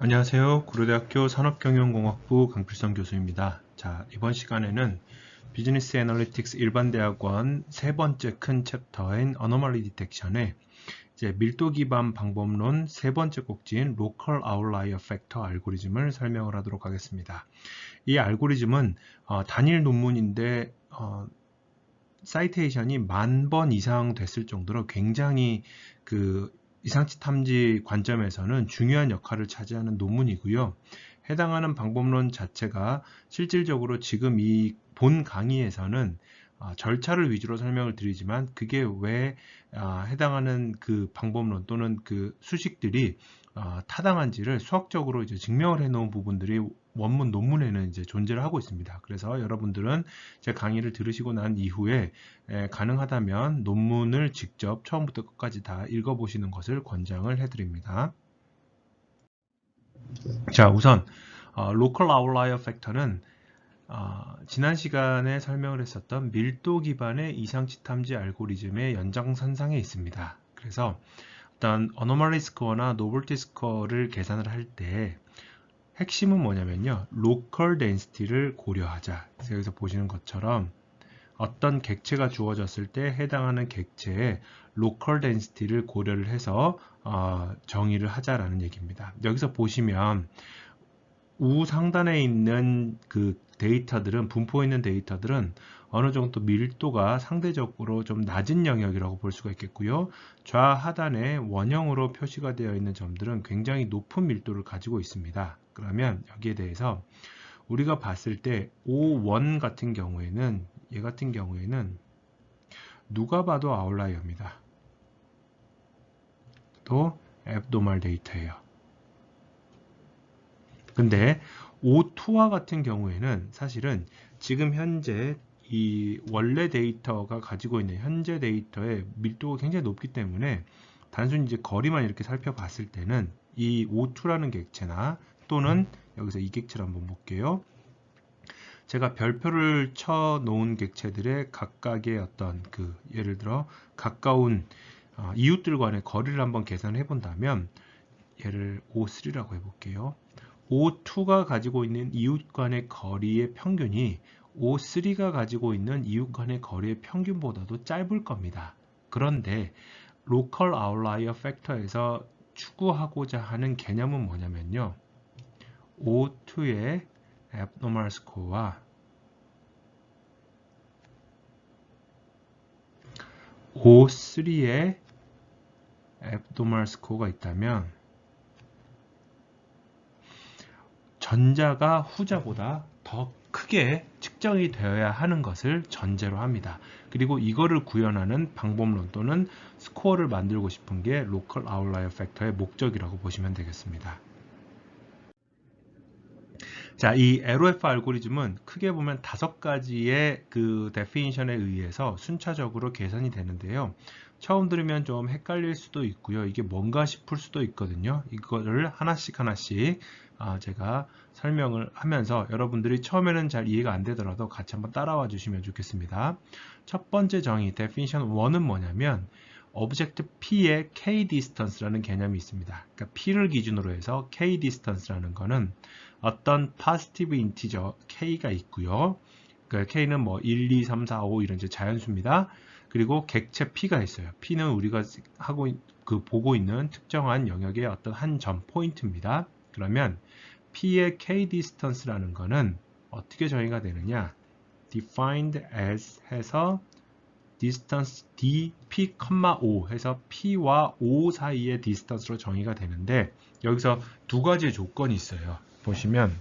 안녕하세요. 고려대학교 산업경영공학부 강필성 교수입니다. 자, 이번 시간에는 비즈니스 애널리틱스 일반대학원 세 번째 큰 챕터인 어노멀리 디텍션의 이제 밀도 기반 방법론 세 번째 꼭지인 로컬 아웃라이어 팩터 알고리즘을 설명을 하도록 하겠습니다. 이 알고리즘은 단일 논문인데 사이테이션이 10,000번 이상 됐을 정도로 굉장히 이상치 탐지 관점에서는 중요한 역할을 차지하는 논문이고요. 해당하는 방법론 자체가 실질적으로 지금 이 본 강의에서는 절차를 위주로 설명을 드리지만 그게 왜 해당하는 그 방법론 또는 그 수식들이 타당한지를 수학적으로 이제 증명을 해 놓은 부분들이 원문 논문에는 이제 존재를 하고 있습니다. 그래서 여러분들은 제 강의를 들으시고 난 이후에 가능하다면 논문을 직접 처음부터 끝까지 다 읽어보시는 것을 권장을 해드립니다. 자, 우선 Local Outlier Factor는 지난 시간에 설명을 했었던 밀도 기반의 이상치 탐지 알고리즘의 연장선상에 있습니다. 그래서 어떤 어노멀리 스코어나 노벨티 스코어를 계산을 할 때 핵심은 뭐냐면요. 로컬 덴시티를 고려하자. 그래서 여기서 보시는 것처럼 어떤 객체가 주어졌을 때 해당하는 객체의 로컬 덴시티를 고려를 해서 정의를 하자라는 얘기입니다. 여기서 보시면 우상단에 있는 그 데이터들은 분포 있는 데이터들은 어느 정도 밀도가 상대적으로 좀 낮은 영역이라고 볼 수가 있겠고요. 좌하단에 원형으로 표시가 되어 있는 점들은 굉장히 높은 밀도를 가지고 있습니다. 그러면 여기에 대해서 우리가 봤을 때 O1 같은 경우에는 얘 같은 경우에는 누가 봐도 아웃라이어입니다. 또 앱노멀 데이터예요. 근데 O2와 같은 경우에는 사실은 지금 현재 이 원래 데이터가 가지고 있는 현재 데이터의 밀도가 굉장히 높기 때문에 단순히 이제 거리만 이렇게 살펴봤을 때는 이 O2라는 객체나 또는 여기서 이 객체를 한번 볼게요. 제가 별표를 쳐 놓은 객체들의 각각의 어떤 예를 들어 가까운 이웃들 간의 거리를 한번 계산해 본다면 얘를 O3라고 해볼게요. O2가 가지고 있는 이웃 간의 거리의 평균이 O3가 가지고 있는 이웃 간의 거리의 평균보다도 짧을 겁니다. 그런데 로컬 아웃라이어 팩터에서 추구하고자 하는 개념은 뭐냐면요. O2의 abnormal score와 O3의 abnormal score가 있다면 전자가 후자보다 더 크게 측정이 되어야 하는 것을 전제로 합니다. 그리고 이거를 구현하는 방법론 또는 스코어를 만들고 싶은 게 로컬 아웃라이어 팩터의 목적이라고 보시면 되겠습니다. 자, 이 LOF 알고리즘은 크게 보면 5가지의 그 데피니션에 의해서 순차적으로 계산이 되는데요. 처음 들으면 좀 헷갈릴 수도 있고요. 이게 뭔가 싶을 수도 있거든요. 이거를 하나씩 제가 설명을 하면서 여러분들이 처음에는 잘 이해가 안 되더라도 같이 한번 따라와 주시면 좋겠습니다. 첫 번째 정의, definition 1은 뭐냐면 오브젝트 P의 K distance라는 개념이 있습니다. 그러니까 P를 기준으로 해서 K distance라는 거는 어떤 positive integer K가 있고요. 그 K는 뭐 1, 2, 3, 4, 5 이런 이제 자연수입니다. 그리고 객체 P가 있어요. P는 우리가 보고 있는 특정한 영역의 어떤 한 점, 포인트입니다. 그러면 P의 K distance라는 거는 어떻게 정의가 되느냐? defined as 해서 distance dp, 5 해서 p와 5 사이의 distance로 정의가 되는데 여기서 두 가지의 조건이 있어요. 보시면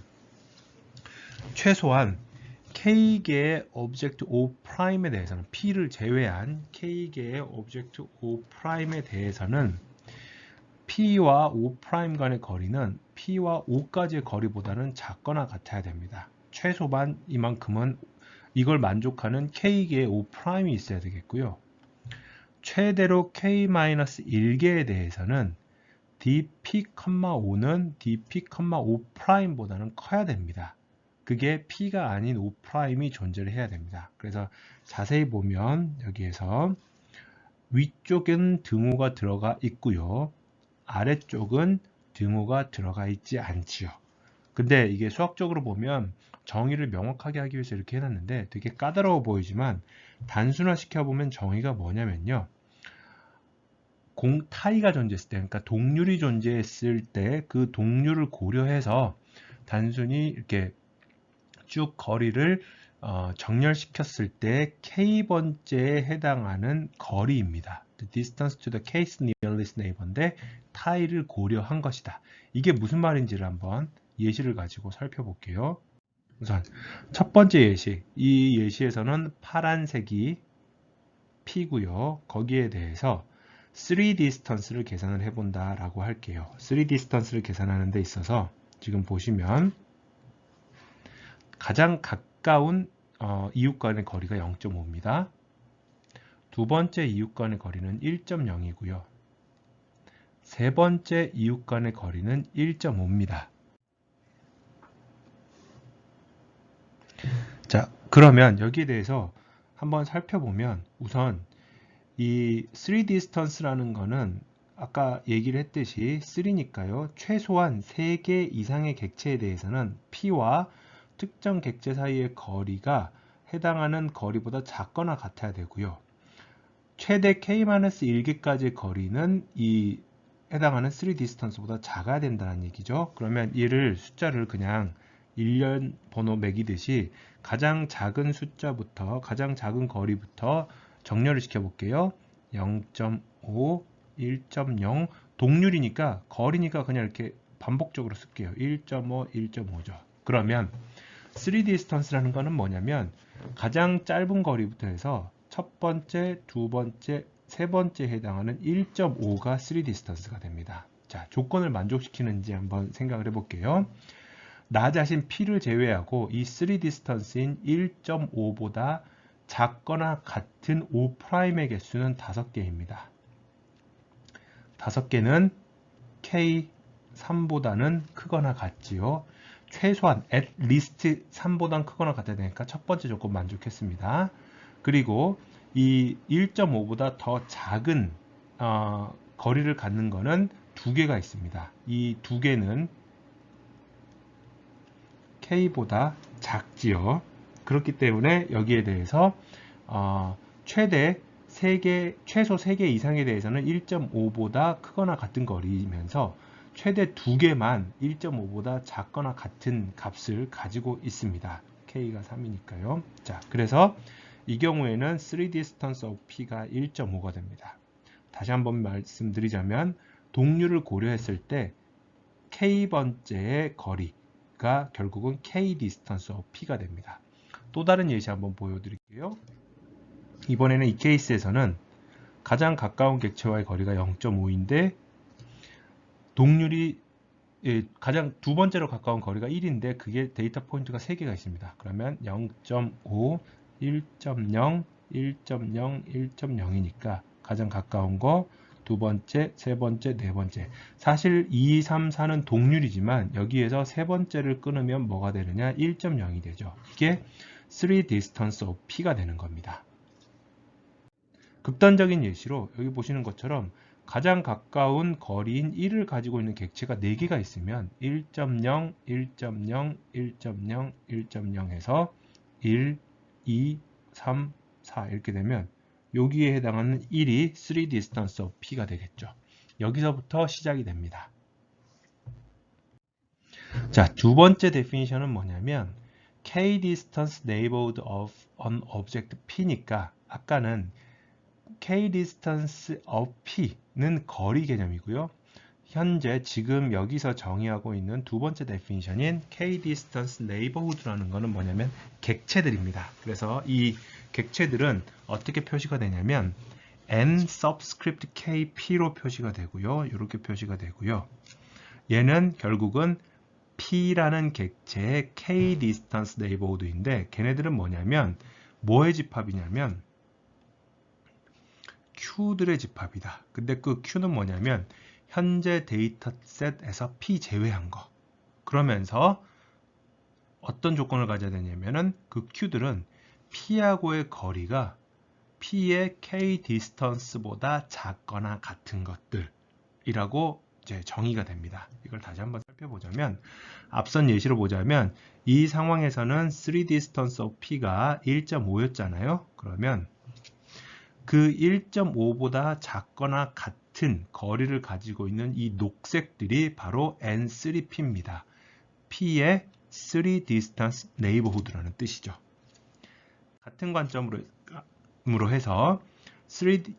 최소한 K개의 오브젝트 O'에 대해서는 P를 제외한 K개의 오브젝트 O'에 대해서는 P와 O' 간의 거리는 P와 O까지의 거리보다는 작거나 같아야 됩니다. 최소한 이만큼은 이걸 만족하는 K개의 O'이 있어야 되겠고요. 최대로 K-1개에 대해서는 dp,5는 dp,5'보다는 커야 됩니다. 그게 P가 아닌 O'이 존재를 해야 됩니다. 그래서 자세히 보면 여기에서 위쪽은 등호가 들어가 있고요. 아래쪽은 등호가 들어가 있지 않지요. 근데 이게 수학적으로 보면 정의를 명확하게 하기 위해서 이렇게 해놨는데 되게 까다로워 보이지만 단순화 시켜보면 정의가 뭐냐면요. 타이가 존재했을 때, 그러니까 동률이 존재했을 때 그 동률을 고려해서 단순히 이렇게 쭉 거리를 정렬시켰을 때 k번째에 해당하는 거리입니다. The distance to the kth nearest neighbor인데 타이를 고려한 것이다. 이게 무슨 말인지를 한번 예시를 가지고 살펴볼게요. 우선 첫 번째 예시, 이 예시에서는 파란색이 P고요. 거기에 대해서 3distance를 계산을 해본다 라고 할게요. 3distance를 계산하는 데 있어서 지금 보시면 가장 가까운 이웃 간의 거리가 0.5입니다. 두 번째 이웃 간의 거리는 1.0이고요. 세 번째 이웃 간의 거리는 1.5입니다. 자, 그러면 여기에 대해서 한번 살펴보면 우선 이 3distance라는 거는 아까 얘기를 했듯이 3니까요. 최소한 3개 이상의 객체에 대해서는 P와 특정 객체 사이의 거리가 해당하는 거리보다 작거나 같아야 되고요. 최대 K-1개까지의 거리는 이 해당하는 3distance보다 작아야 된다는 얘기죠. 그러면 이를 숫자를 그냥 일련 번호 매기듯이 가장 작은 숫자부터 가장 작은 거리부터 정렬을 시켜볼게요. 0.5, 1.0 동률이니까 거리니까 그냥 이렇게 반복적으로 쓸게요. 1.5, 1.5죠. 그러면 3distance라는 거는 뭐냐면 가장 짧은 거리부터 해서 첫 번째, 두 번째, 세 번째에 해당하는 1.5가 3distance가 됩니다. 자, 조건을 만족시키는지 한번 생각을 해볼게요. 나 자신 P를 제외하고 이 3distance인 1.5보다 작거나 같은 5'의 개수는 5개입니다. 5개는 K3보다는 크거나 같지요. 최소한 at least 3보다는 크거나 같아야 되니까 첫 번째 조건 만족했습니다. 그리고 이 1.5보다 더 작은 거리를 갖는 거는 2개가 있습니다. 이 2개는 K보다 작지요. 그렇기 때문에 여기에 대해서 최대 3개, 최소 3개 이상에 대해서는 1.5보다 크거나 같은 거리이면서 최대 2개만 1.5보다 작거나 같은 값을 가지고 있습니다. K가 3이니까요. 자, 그래서 이 경우에는 3distance of P가 1.5가 됩니다. 다시 한번 말씀드리자면 동률을 고려했을 때 K번째의 거리가 결국은 K distance of P가 됩니다. 또 다른 예시 한번 보여드릴게요. 이번에는 이 케이스에서는 가장 가까운 객체와의 거리가 0.5인데 동률이 가장 두 번째로 가까운 거리가 1인데 그게 데이터 포인트가 3개가 있습니다. 그러면 0.5, 1.0, 1.0, 1.0이니까 가장 가까운 거 두 번째, 세 번째, 네 번째. 사실 2, 3, 4는 동률이지만 여기에서 세 번째를 끊으면 뭐가 되느냐? 1.0이 되죠. 이게 3distance of P가 되는 겁니다. 극단적인 예시로 여기 보시는 것처럼 가장 가까운 거리인 1을 가지고 있는 객체가 4개가 있으면 1.0, 1.0, 1.0, 1.0 해서 1, 2, 3, 4 이렇게 되면 여기에 해당하는 1이 3distance of P가 되겠죠. 여기서부터 시작이 됩니다. 자, 두 번째 definition은 뭐냐면 K distance neighborhood of an object P니까 아까는 K distance of P는 거리 개념이고요. 현재 지금 여기서 정의하고 있는 두 번째 definition인 K distance neighborhood라는 거는 뭐냐면 객체들입니다. 그래서 이 객체들은 어떻게 표시가 되냐면 N subscript KP로 표시가 되고요. 이렇게 표시가 되고요. 얘는 결국은 P라는 객체의 K distance neighborhood인데 걔네들은 뭐냐면 뭐의 집합이냐면 Q들의 집합이다. 근데 그 Q는 뭐냐면 현재 데이터셋에서 P 제외한 거. 그러면서 어떤 조건을 가져야 되냐면은 그 Q들은 P하고의 거리가 P의 K 디스턴스보다 작거나 같은 것들이라고 이제 정의가 됩니다. 이걸 다시 한번 살펴보자면 앞선 예시로 보자면 이 상황에서는 3distance of P가 1.5였잖아요. 그러면 그 1.5보다 작거나 같은 거리를 가지고 있는 이 녹색들이 바로 N3P입니다. P의 3distance neighborhood라는 뜻이죠. 같은 관점으로 해서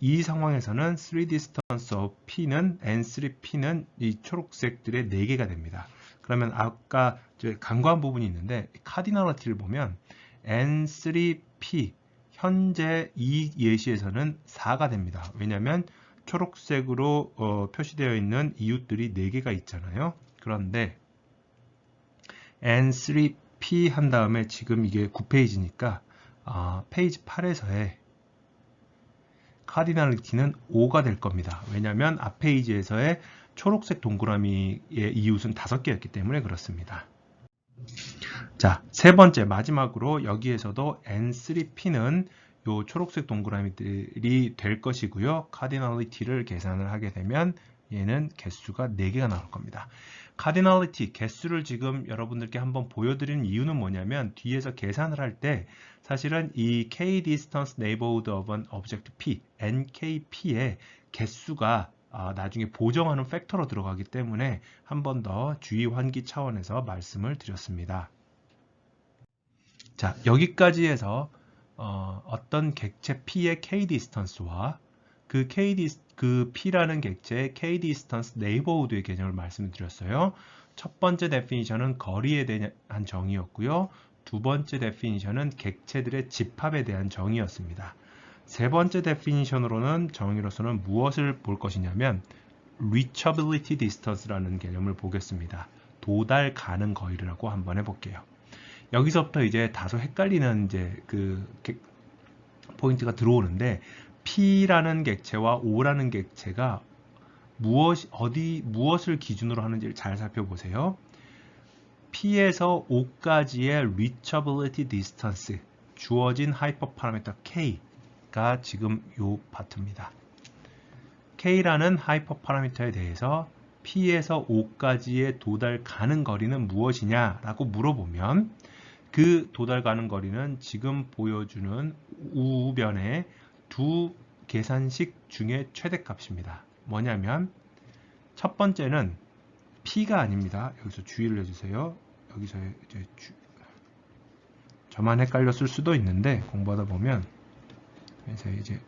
이 상황에서는 3distance of P는 N3P는 이 초록색들의 4개가 됩니다. 그러면 아까 간과한 부분이 있는데 카디널리티를 보면 N3P 현재 이 예시에서는 4가 됩니다. 왜냐하면 초록색으로 표시되어 있는 이웃들이 4개가 있잖아요. 그런데 N3P 한 다음에 지금 이게 9페이지니까 페이지 8에서의 카디널리티는 5가 될 겁니다. 왜냐하면 앞 페이지에서의 초록색 동그라미의 이웃은 5개였기 때문에 그렇습니다. 자, 세 번째 마지막으로 여기에서도 N3P는 요 초록색 동그라미들이 될 것이고요. 카디널리티를 계산을 하게 되면 얘는 개수가 4개가 나올 겁니다. 카디널리티, 개수를 지금 여러분들께 한번 보여드리는 이유는 뭐냐면 뒤에서 계산을 할 때 사실은 이 K distance neighborhood of an object P, NKP의 개수가 나중에 보정하는 팩터로 들어가기 때문에 한 번 더 주의 환기 차원에서 말씀을 드렸습니다. 자, 여기까지 해서 어떤 객체 P의 K distance와 그 P라는 객체의 K distance neighborhood의 개념을 말씀드렸어요. 첫 번째 데피니션은 거리에 대한 정의였고요. 두 번째 데피니션은 객체들의 집합에 대한 정의였습니다. 세 번째 데피니션으로는 정의로서는 무엇을 볼 것이냐면 reachability distance라는 개념을 보겠습니다. 도달 가능 거리라고 한번 해볼게요. 여기서부터 이제 다소 헷갈리는 이제 포인트가 들어오는데 P라는 객체와 O라는 객체가 무엇을 기준으로 하는지를 잘 살펴보세요. P에서 O까지의 reachability distance, 주어진 하이퍼파라미터 K가 지금 요 파트입니다. K라는 하이퍼파라미터에 대해서 P에서 O까지의 도달 가능 거리는 무엇이냐라고 물어보면 그 도달 가능 거리는 지금 보여주는 우변의 두 계산식 중에 최대값입니다. 뭐냐면 첫 번째는 P가 아닙니다. 여기서 주의를 해주세요. 여기서 이제 저만 헷갈렸을 수도 있는데 공부하다 보면 그래서 이제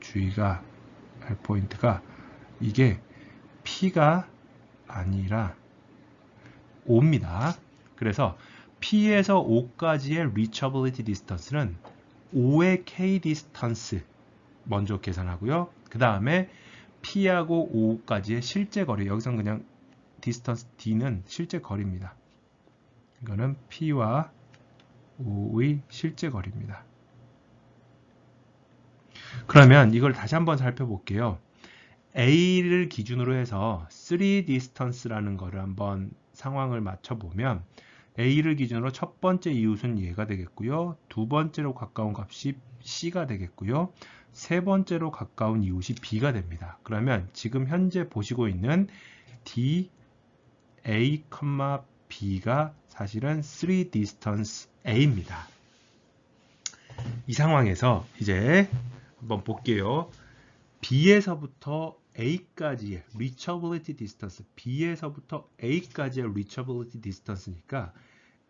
주의가 할 포인트가 이게 P가 아니라 O입니다. 그래서 P에서 O까지의 reachability distance는 5의 K distance 먼저 계산하고요. 그 다음에 P하고 O까지의 실제 거리, 여기서는 그냥 distance D는 실제 거리입니다. 이거는 P와 O의 실제 거리입니다. 그러면 이걸 다시 한번 살펴볼게요. A를 기준으로 해서 3distance라는 거를 한번 상황을 맞춰보면 A를 기준으로 첫 번째 이웃은 얘가 되겠고요. 두 번째로 가까운 값이 C가 되겠고요. 세 번째로 가까운 이웃이 B가 됩니다. 그러면 지금 현재 보시고 있는 D, A, B가 사실은 3distance A입니다. 이 상황에서 이제 한번 볼게요. B에서부터 A까지의 reachability distance, B에서부터 A까지의 reachability distance니까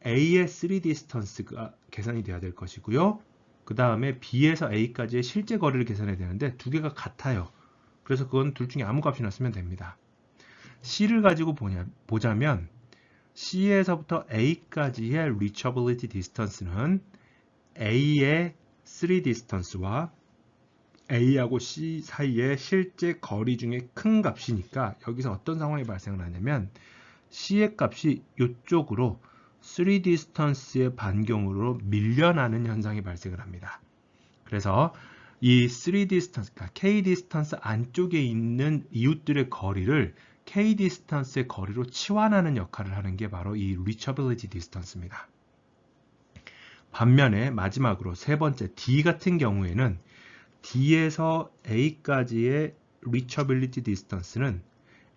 A의 3distance가 계산이 돼야 될 것이고요. 그 다음에 B에서 A까지의 실제 거리를 계산해야 되는데 두 개가 같아요. 그래서 그건 둘 중에 아무 값이나 쓰면 됩니다. C를 가지고 보자면 C에서부터 A까지의 reachability distance는 A의 3distance와 A하고 C 사이의 실제 거리 중에 큰 값이니까 여기서 어떤 상황이 발생을 하냐면 C의 값이 이쪽으로 3distance의 반경으로 밀려나는 현상이 발생을 합니다. 그래서 이 3distance, 그러니까 K-distance 안쪽에 있는 이웃들의 거리를 K-distance의 거리로 치환하는 역할을 하는 게 바로 이 reachability distance입니다. 반면에 마지막으로 세 번째 D 같은 경우에는 D에서 A까지의 reachability distance는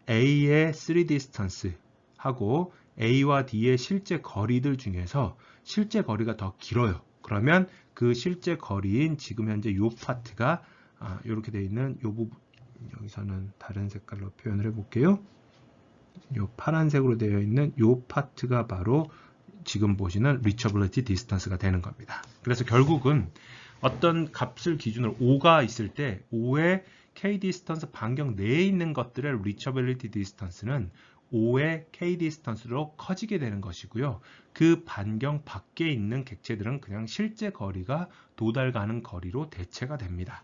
A의 3 디스턴스 하고 A와 D의 실제 거리들 중에서 실제 거리가 더 길어요. 그러면 그 실제 거리인 지금 현재 이 파트가 이렇게 되어 있는 이 부분, 여기서는 다른 색깔로 표현을 해볼게요. 이 파란색으로 되어 있는 이 파트가 바로 지금 보시는 reachability distance가 되는 겁니다. 그래서 결국은 어떤 값을 기준으로 5가 있을 때 5의 k 디스턴스 반경 내에 있는 것들의 reachability distance는 5의 k 디스턴스로 커지게 되는 것이고요. 그 반경 밖에 있는 객체들은 그냥 실제 거리가 도달가는 거리로 대체가 됩니다.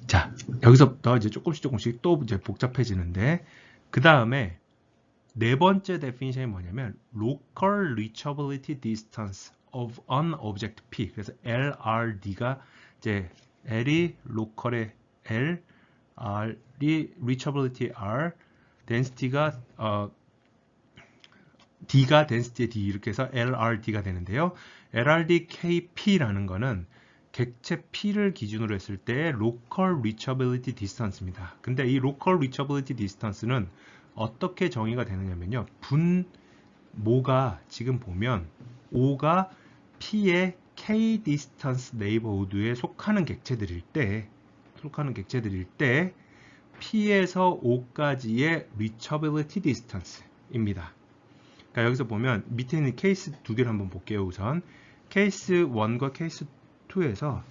자, 여기서부터 이제 조금씩 또 이제 복잡해지는데, 그 다음에 네 번째 데피니션이 뭐냐면 local reachability distance of an object P. 그래서 LRD가 이제 L이 local의 L, R이 reachability R, density가 D가 density의 D 이렇게 해서 LRD가 되는데요. LRD KP라는 거는 객체 P를 기준으로 했을 때의 local reachability distance입니다. 근데 이 local reachability distance는 어떻게 정의가 되느냐면요. 분모가 지금 보면 5가 P의 K distance neighborhood에 속하는 객체들일 때 P에서 5까지의 reachability distance입니다. 그러니까 여기서 보면 밑에 있는 케이스 두 개를 한번 볼게요. 우선 케이스 1과 케이스 2에서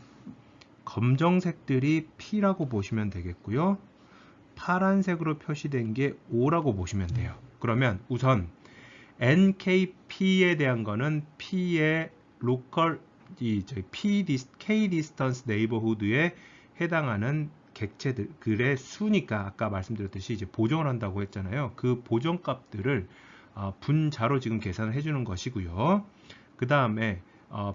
검정색들이 P라고 보시면 되겠고요. 파란색으로 표시된 게 5라고 보시면 돼요. 그러면 우선 NKP에 대한 거는 P의 local K distance neighborhood에 해당하는 객체들의 수니까 아까 말씀드렸듯이 이제 보정을 한다고 했잖아요. 그 보정 값들을 분자로 지금 계산을 해주는 것이고요. 그 다음에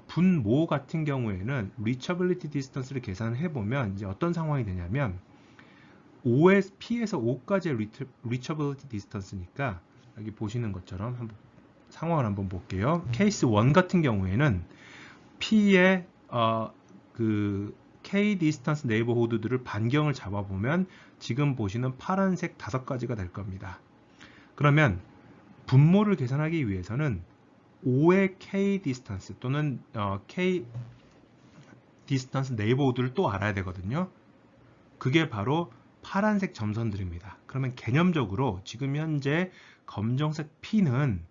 분모 같은 경우에는 reachability distance를 계산을 해보면 이제 어떤 상황이 되냐면 P에서 5까지의 reachability distance니까 여기 보시는 것처럼 한번 상황을 한번 볼게요. 케이스 1 같은 경우에는 P의 그 K distance neighborhood들을 반경을 잡아보면 지금 보시는 파란색 5가지가 될 겁니다. 그러면 분모를 계산하기 위해서는 5의 K distance 또는 K distance neighborhood를 또 알아야 되거든요. 그게 바로 파란색 점선들입니다. 그러면 개념적으로 지금 현재 검정색 P는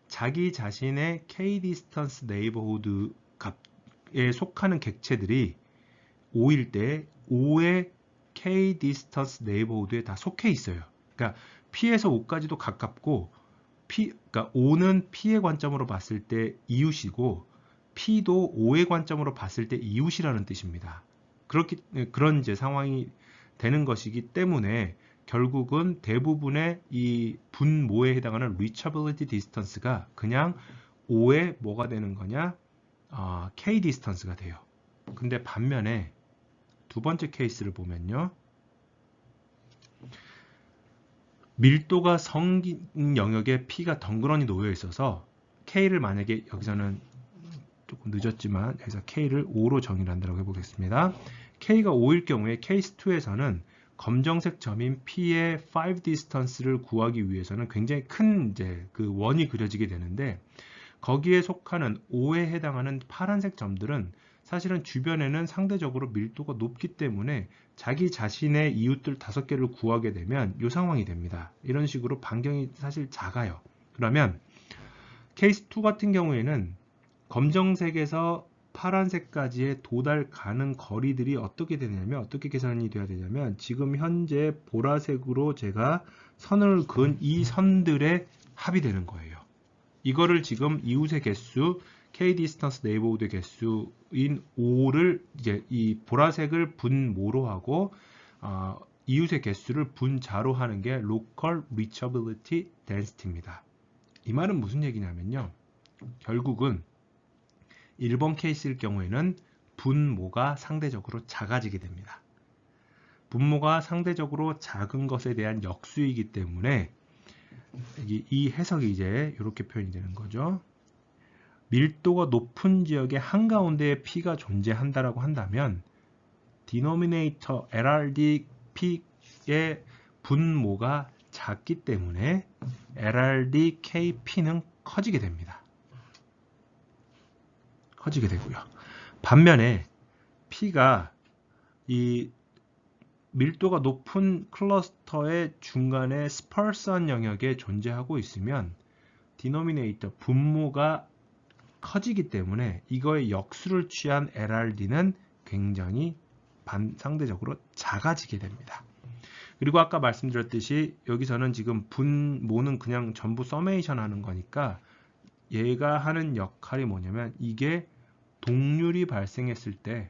자기 자신의 K distance neighborhood 값에 속하는 객체들이 5일 때 5의 K distance neighborhood에 다 속해 있어요. 그러니까 P에서 5까지도 가깝고 그러니까 5는 P의 관점으로 봤을 때 이웃이고 P도 5의 관점으로 봤을 때 이웃이라는 뜻입니다. 그런 이제 상황이 되는 것이기 때문에 결국은 대부분의 이 분모에 해당하는 reachability distance가 그냥 5의 뭐가 되는 거냐? K distance가 돼요. 근데 반면에 두 번째 케이스를 보면요. 밀도가 성긴 영역에 P가 덩그러니 놓여 있어서 K를 만약에 여기서는 조금 늦었지만 여기서 K를 5로 정의를 한다고 해보겠습니다. K가 5일 경우에 케이스 2에서는 검정색 점인 P의 5 distance를 구하기 위해서는 굉장히 큰 이제 그 원이 그려지게 되는데 거기에 속하는 5에 해당하는 파란색 점들은 사실은 주변에는 상대적으로 밀도가 높기 때문에 자기 자신의 이웃들 5개를 구하게 되면 이 상황이 됩니다. 이런 식으로 반경이 사실 작아요. 그러면 케이스 2 같은 경우에는 검정색에서 파란색까지의 도달 가는 거리들이 어떻게 되냐면 어떻게 계산이 돼야 되냐면 지금 현재 보라색으로 제가 선을 그은 이 선들의 합이 되는 거예요. 이거를 지금 이웃의 개수 K 디스턴스 네이버후드 개수인 5를 이제 이 보라색을 분모로 하고 이웃의 개수를 분자로 하는 게 local reachability density입니다. 이 말은 무슨 얘기냐면요. 결국은 1번 케이스일 경우에는 분모가 상대적으로 작아지게 됩니다. 분모가 상대적으로 작은 것에 대한 역수이기 때문에 이 해석이 이제 이렇게 표현이 되는 거죠. 밀도가 높은 지역의 한가운데에 P가 존재한다라고 한다면 denominator LRD P 분모가 작기 때문에 LRDKP는 커지게 됩니다. 커지게 되고요. 반면에 P가 이 밀도가 높은 클러스터의 중간에 스펄스한 영역에 존재하고 있으면 디노미네이터 분모가 커지기 때문에 이거의 역수를 취한 LRD는 굉장히 상대적으로 작아지게 됩니다. 그리고 아까 말씀드렸듯이 여기서는 지금 분모는 그냥 전부 서메이션 하는 거니까 얘가 하는 역할이 뭐냐면 이게 동률이 발생했을 때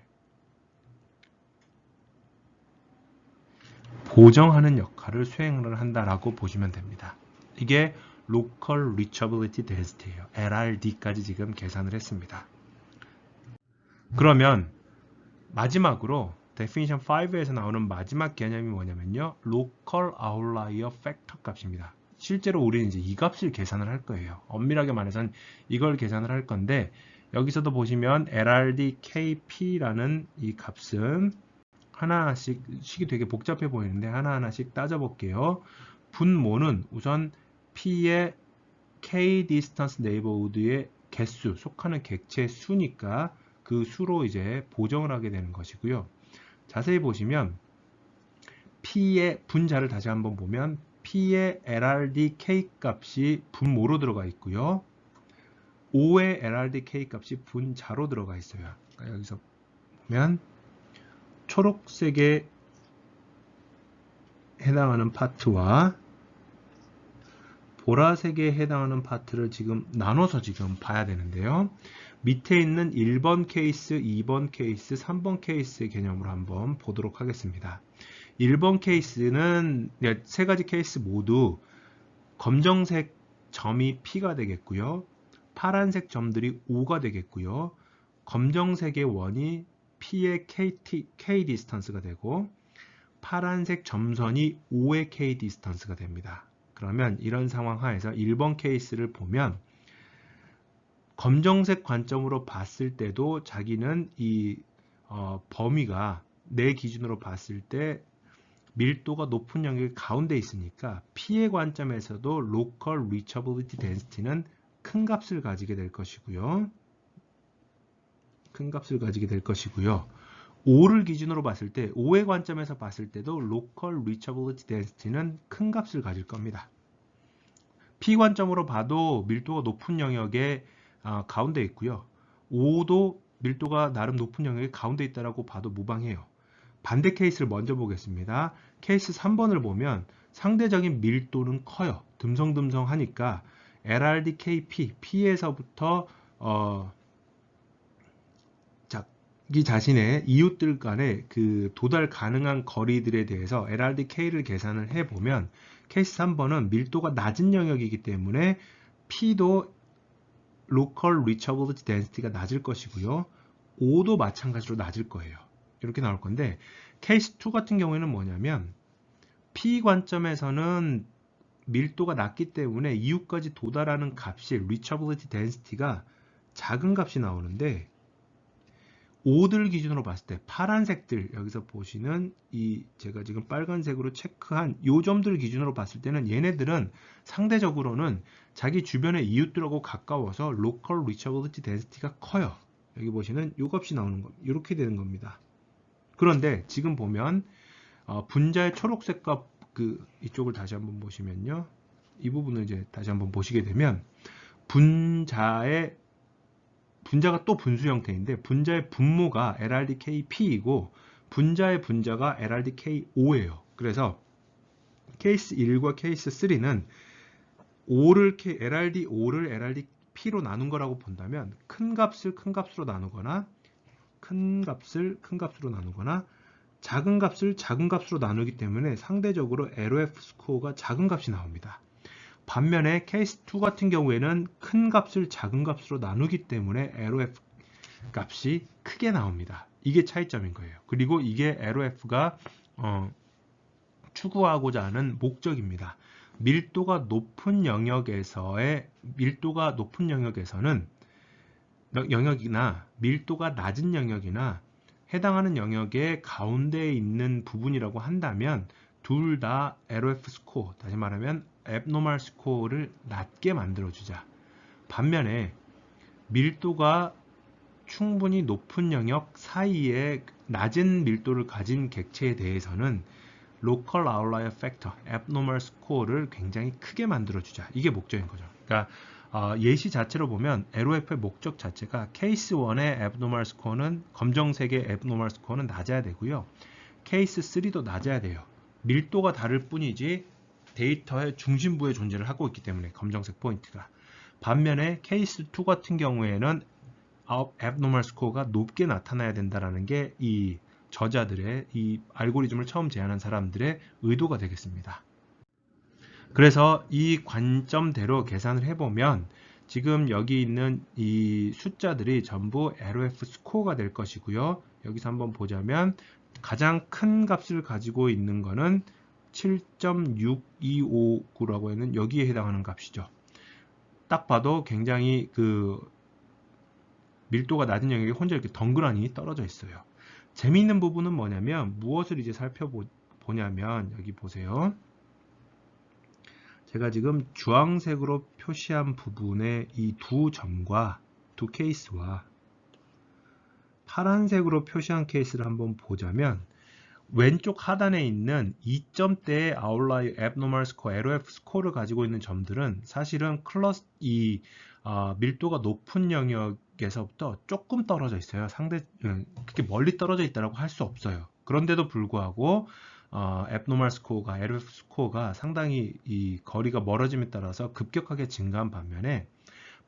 보정하는 역할을 수행을 한다라고 보시면 됩니다. 이게 Local Reachability Density예요. LRD까지 지금 계산을 했습니다. 그러면 마지막으로 Definition 5에서 나오는 마지막 개념이 뭐냐면요. Local Outlier Factor 값입니다. 실제로 우리는 이제 이 값을 계산을 할 거예요. 엄밀하게 말해서는 이걸 계산을 할 건데 여기서도 보시면 LRDKP라는 이 값은 하나하나씩 식이 되게 복잡해 보이는데 하나하나씩 따져볼게요. 분모는 우선 P의 K Distance Neighborhood의 개수, 속하는 객체의 수니까 그 수로 이제 보정을 하게 되는 것이고요. 자세히 보시면 P의 분자를 다시 한번 보면 P의 LRDK 값이 분모로 들어가 있고요. O의 LRDK 값이 분자로 들어가 있어요. 그러니까 여기서 보면 초록색에 해당하는 파트와 보라색에 해당하는 파트를 지금 나눠서 지금 봐야 되는데요. 밑에 있는 1번 케이스, 2번 케이스, 3번 케이스의 개념으로 한번 보도록 하겠습니다. 1번 케이스는 세 가지 케이스 모두 검정색 점이 P가 되겠고요. 파란색 점들이 O가 되겠고요. 검정색의 원이 P의 K 디스턴스가 되고 파란색 점선이 O의 K 디스턴스가 됩니다. 그러면 이런 상황 하에서 1번 케이스를 보면 검정색 관점으로 봤을 때도 자기는 이 범위가 내 기준으로 봤을 때 밀도가 높은 영역이 가운데 있으니까 P의 관점에서도 Local Reachability Density는 큰 값을 가지게 될 것이고요. 큰 값을 가지게 될 것이고요. O를 기준으로 봤을 때, O의 관점에서 봤을 때도 Local Reachability Density는 큰 값을 가질 겁니다. P 관점으로 봐도 밀도가 높은 영역에 가운데 있고요. O도 밀도가 나름 높은 영역에 가운데 있다라고 봐도 무방해요. 반대 케이스를 먼저 보겠습니다. 케이스 3번을 보면 상대적인 밀도는 커요. 듬성듬성하니까 LRDKP, P에서부터 자기 자신의 이웃들 간의 그 도달 가능한 거리들에 대해서 LRDK를 계산을 해보면 케이스 3번은 밀도가 낮은 영역이기 때문에 P도 Local Reachability Density가 낮을 것이고요. O도 마찬가지로 낮을 거예요. 이렇게 나올 건데 케이스 2 같은 경우에는 뭐냐면 P 관점에서는 밀도가 낮기 때문에 이웃까지 도달하는 값이 Reachability Density가 작은 값이 나오는데 O들 기준으로 봤을 때 파란색들 여기서 보시는 이 제가 지금 빨간색으로 체크한 요 점들 기준으로 봤을 때는 얘네들은 상대적으로는 자기 주변의 이웃들하고 가까워서 Local Reachability Density가 커요. 여기 보시는 요 값이 나오는 겁니다. 이렇게 되는 겁니다. 그런데 지금 보면 분자의 초록색과 이쪽을 다시 한번 보시면요. 이 부분을 이제 다시 한번 보시게 되면 분자가 또 분수 형태인데 분자의 분모가 LRDKP이고 분자의 분자가 LRDK5예요. 그래서 케이스 1과 케이스 3는 LRD5를 LRDP로 나눈 거라고 본다면 큰 값을 큰 값으로 나누거나 큰 값을 큰 값으로 나누거나 작은 값을 작은 값으로 나누기 때문에 상대적으로 LOF 스코어가 작은 값이 나옵니다. 반면에 케이스 2 같은 경우에는 큰 값을 작은 값으로 나누기 때문에 LOF 값이 크게 나옵니다. 이게 차이점인 거예요. 그리고 이게 LOF가 추구하고자 하는 목적입니다. 밀도가 높은 영역에서는 영역이나 밀도가 낮은 영역이나 해당하는 영역의 가운데에 있는 부분이라고 한다면 둘 다 LOF 스코어, 다시 말하면 abnormal 스코어를 낮게 만들어주자. 반면에 밀도가 충분히 높은 영역 사이에 낮은 밀도를 가진 객체에 대해서는 local outlier factor, abnormal score를 굉장히 크게 만들어주자. 이게 목적인 거죠. 그러니까 예시 자체로 보면 LOF의 목적 자체가 케이스 1의 abnormal score는 검정색의 abnormal score는 낮아야 되고요. 케이스 3도 낮아야 돼요. 밀도가 다를 뿐이지 데이터의 중심부에 존재를 하고 있기 때문에 검정색 포인트가. 반면에 케이스 2 같은 경우에는 abnormal score가 높게 나타나야 된다는 게 이 저자들의 이 알고리즘을 처음 제안한 사람들의 의도가 되겠습니다. 그래서 이 관점대로 계산을 해보면 지금 여기 있는 이 숫자들이 전부 LOF 스코어가 될 것이고요. 여기서 한번 보자면 가장 큰 값을 가지고 있는 거는 7.625라고 하는 여기에 해당하는 값이죠. 딱 봐도 굉장히 그 밀도가 낮은 영역이 혼자 이렇게 덩그러니 떨어져 있어요. 재미있는 부분은 뭐냐면 무엇을 이제 살펴보냐면 여기 보세요. 제가 지금 주황색으로 표시한 부분의 이 두 점과 두 케이스와 파란색으로 표시한 케이스를 한번 보자면 왼쪽 하단에 있는 2점대의 아웃라이어 abnormal score, LOF 스코어를 가지고 있는 점들은 사실은 밀도가 높은 영역에서부터 조금 떨어져 있어요. 그렇게 멀리 떨어져 있다고 할 수 없어요. 그런데도 불구하고 abnormal score가, LOF 스코어가 상당히 이 거리가 멀어짐에 따라서 급격하게 증가한 반면에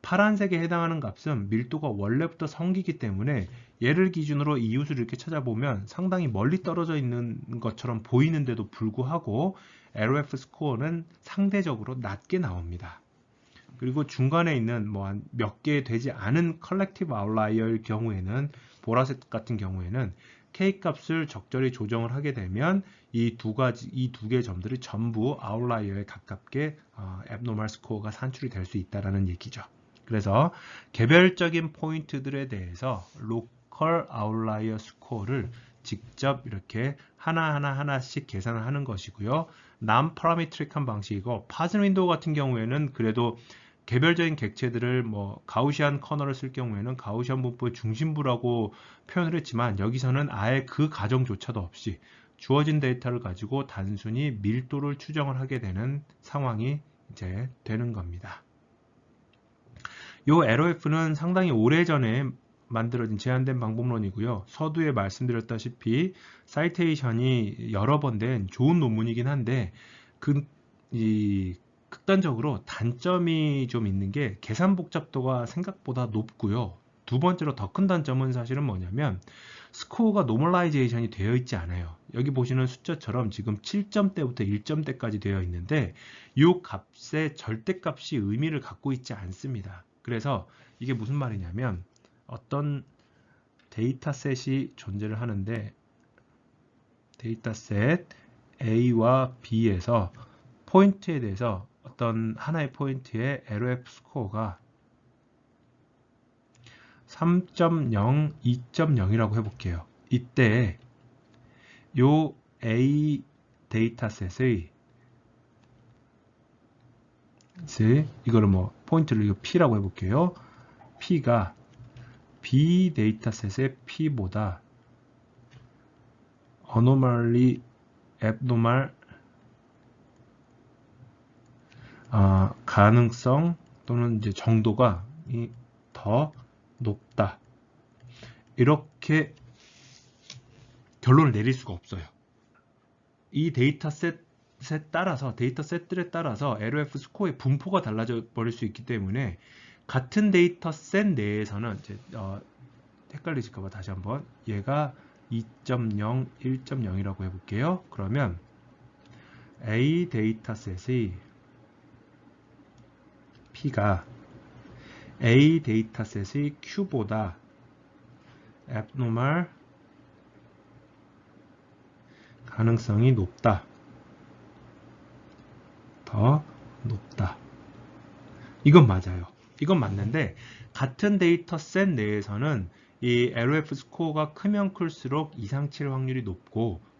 파란색에 해당하는 값은 밀도가 원래부터 성기기 때문에 얘를 기준으로 이웃을 이렇게 찾아보면 상당히 멀리 떨어져 있는 것처럼 보이는데도 불구하고 LOF 스코어는 상대적으로 낮게 나옵니다. 그리고 중간에 있는 뭐 몇 개 되지 않은 컬렉티브 아웃라이어일 경우에는 보라색 같은 경우에는 K 값을 적절히 조정을 하게 되면 이 두 개의 점들이 전부 아웃라이어에 가깝게 abnormal 스코어가 산출이 될 수 있다는 얘기죠. 그래서 개별적인 포인트들에 대해서 local outlier score를 직접 이렇게 하나씩 계산을 하는 것이고요. non-parametric한 방식이고 파즌 윈도우 같은 경우에는 그래도 개별적인 객체들을 뭐 가우시안 커널을 쓸 경우에는 가우시안 분포의 중심부라고 표현을 했지만 여기서는 아예 그 가정조차도 없이 주어진 데이터를 가지고 단순히 밀도를 추정을 하게 되는 상황이 이제 되는 겁니다. 요 LOF는 상당히 오래전에 만들어진 제한된 방법론이고요. 서두에 말씀드렸다시피 사이테이션이 여러 번 된 좋은 논문이긴 한데 극단적으로 단점이 좀 있는 게 계산 복잡도가 생각보다 높고요. 두 번째로 더 큰 단점은 사실은 뭐냐면 스코어가 노멀라이제이션이 되어 있지 않아요. 여기 보시는 숫자처럼 지금 7점대부터 1점대까지 되어 있는데 이 값의 절대값이 의미를 갖고 있지 않습니다. 그래서 이게 무슨 말이냐면 어떤 데이터셋이 존재를 하는데 데이터셋 A와 B에서 포인트에 대해서 어떤 하나의 포인트의 LOF 스코어가 3.0, 2.0이라고 해볼게요. 이때 요 A 데이터셋의 이거를 뭐 포인트를 이거 P라고 해볼게요. P가 B 데이터셋의 P보다 abnormal 가능성 또는 이제 정도가 더 높다. 이렇게 결론을 내릴 수가 없어요. 이 데이터셋들에 따라서 LOF 스코어의 분포가 달라져 버릴 수 있기 때문에 같은 데이터셋 내에서는 이제 헷갈리실까봐 다시 한번 얘가 2.0, 1.0이라고 해볼게요. 그러면 A 데이터셋의 P가 A 데이터셋의 Q보다 abnormal 가능성이 높다. 더 높다. 이건 맞아요. 이건 맞는데 같은 데이터셋 내에서는 이 LOF 스코어가 크면 클수록 이상치일 확률이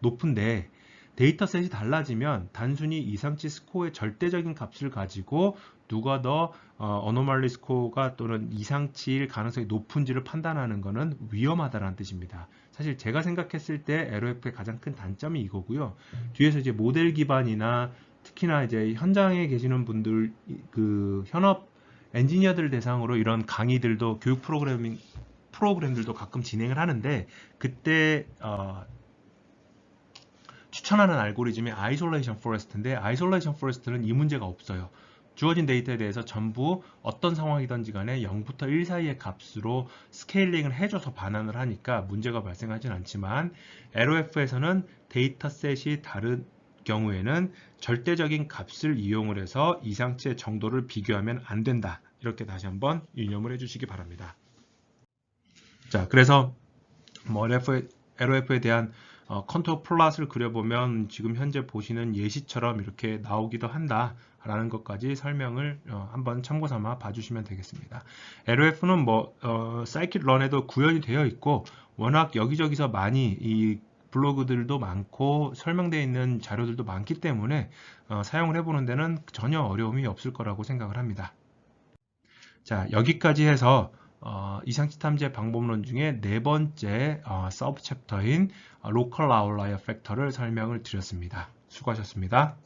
높은데 데이터셋이 달라지면 단순히 이상치 스코어의 절대적인 값을 가지고 누가 더 어노멀리 스코어가 또는 이상치일 가능성이 높은지를 판단하는 것은 위험하다는 뜻입니다. 사실 제가 생각했을 때 LOF의 가장 큰 단점이 이거고요. 뒤에서 이제 모델 기반이나 특히나 이제 현장에 계시는 분들, 그 현업 엔지니어들 대상으로 이런 강의들도 교육 프로그램들도 가끔 진행을 하는데, 그때 추천하는 알고리즘이 아이솔레이션 포레스트인데, 아이솔레이션 포레스트는 이 문제가 없어요. 주어진 데이터에 대해서 전부 어떤 상황이든지 간에 0부터 1 사이의 값으로 스케일링을 해줘서 반환을 하니까 문제가 발생하진 않지만, LOF에서는 데이터셋이 다른 경우에는 절대적인 값을 이용을 해서 이상치의 정도를 비교하면 안 된다. 이렇게 다시 한번 유념을 해주시기 바랍니다. 자, 그래서 뭐 LOF에 대한 컨트롤 플롯을 그려보면 지금 현재 보시는 예시처럼 이렇게 나오기도 한다라는 것까지 설명을 한번 참고 삼아 봐주시면 되겠습니다. LOF는 뭐 사이킷런에도 구현이 되어 있고 워낙 여기저기서 많이 이 블로그들도 많고 설명되어 있는 자료들도 많기 때문에 사용을 해보는 데는 전혀 어려움이 없을 거라고 생각을 합니다. 자, 여기까지 해서 이상치 탐지의 방법론 중에 네 번째 서브 챕터인 로컬 아웃라이어 팩터를 설명을 드렸습니다. 수고하셨습니다.